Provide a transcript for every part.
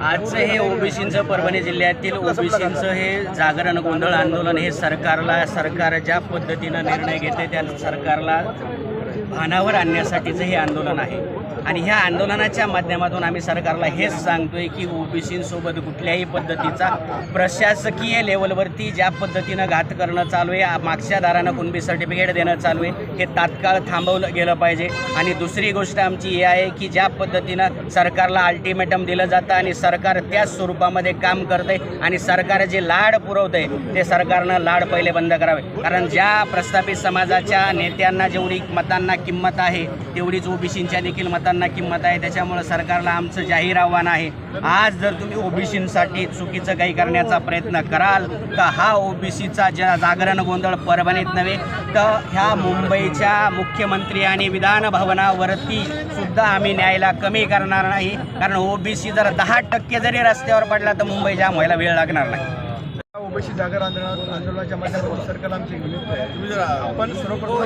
आजचं हे ओबीसींचं परभणी जिल्ह्यातील ओबीसींचं हे जागरण गोंधळ आंदोलन हे सरकार ज्या पद्धतीनं निर्णय घेते त्या सरकारला भानावर आणण्यासाठीचं हे आंदोलन आहे। आणि ह्या आंदोलनाच्या माध्यमातून आम्ही सरकारला हेच सांगतोय की ओबीसींसोबत कुठल्याही पद्धतीचा प्रशासकीय लेवलवरती ज्या पद्धतीनं घात करणं चालू आहे, मागच्या दारानं कुणबी सर्टिफिकेट देणं चालू आहे, हे तात्काळ थांबवलं गेलं पाहिजे। आणि दुसरी गोष्ट आमची ही आहे की ज्या पद्धतीनं सरकारला अल्टिमेटम दिलं जातं आणि सरकार त्याच स्वरूपामध्ये काम करतं आहे आणि सरकार जे लाड पुरवतं आहे ते सरकारनं लाड पहिले बंद करावे। कारण ज्या प्रस्थापित समाजाच्या नेत्यांना जेवढी मतांना किंमत आहे तेवढीच ओबीसींच्या देखील मतांना किंमत आहे। त्याच्यामुळे सरकारला आमचं जाहीर आव्हान आहे, आज जर तुम्ही ओबीसींसाठी चुकीचं काही करण्याचा प्रयत्न कराल तर हा ओबीसीचा जागरण गोंधळ परभणीत नव्हे तर ह्या मुंबईच्या मुख्यमंत्री आणि विधान भवनावरती सुद्धा आम्ही न्यायला कमी करणार नाही। कारण ओबीसी जर 10% जरी रस्त्यावर पडला तर मुंबई जाम व्हायला वेळ लागणार नाही। ओबीसी जागर आंदोलनाच्या माध्यमातून सरकारला आमची विनंती आहे, तुम्ही जरा आपण सर्वप्रथम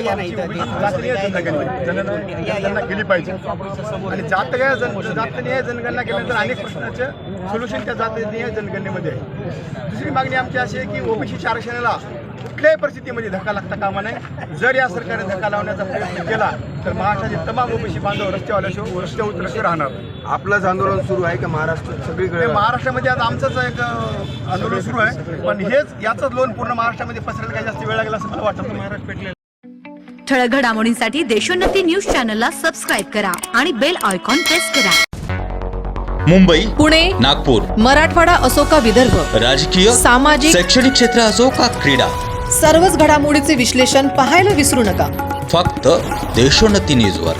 जनगणना केली पाहिजे आणि जातनीय जनगणना केल्यानंतर अनेक प्रश्नाचं सोल्युशन त्या जातनीय जनगणनेमध्ये आहे। दुसरी मागणी आमची अशी आहे की ओबीसी आरक्षणाला कुठल्याही परिस्थितीमध्ये धक्का लागता कामा नये। जर या सरकारने धक्का लावण्याचा प्रयत्न केला तर महाराष्ट्रातील तमाम ओबीसी बांधव रस्त्यावर उतरले राहणार। आपलंच आंदोलन सुरू आहे का महाराष्ट्रात सगळीकडे? महाराष्ट्रामध्ये आता आमचंच एक आंदोलन सुरू आहे, पण याचंच लोन पूर्ण महाराष्ट्रामध्ये पसरायला काही जास्त वेळ लागला असं मला वाटतं। महाराष्ट्र पेटले ठळक घडामोडींसाठी देशोन्नती न्यूज चॅनलला सबस्क्राईब करा आणि बेल आयकॉन प्रेस करा। मुंबई, पुणे, नागपूर, मराठवाडा असो का विदर्भ, राजकीय, सामाजिक, शैक्षणिक क्षेत्र असो का क्रीडा, सर्वच घडामोडीचे विश्लेषण पाहायला विसरू नका। फक्त देशोन्नती न्यूजवर।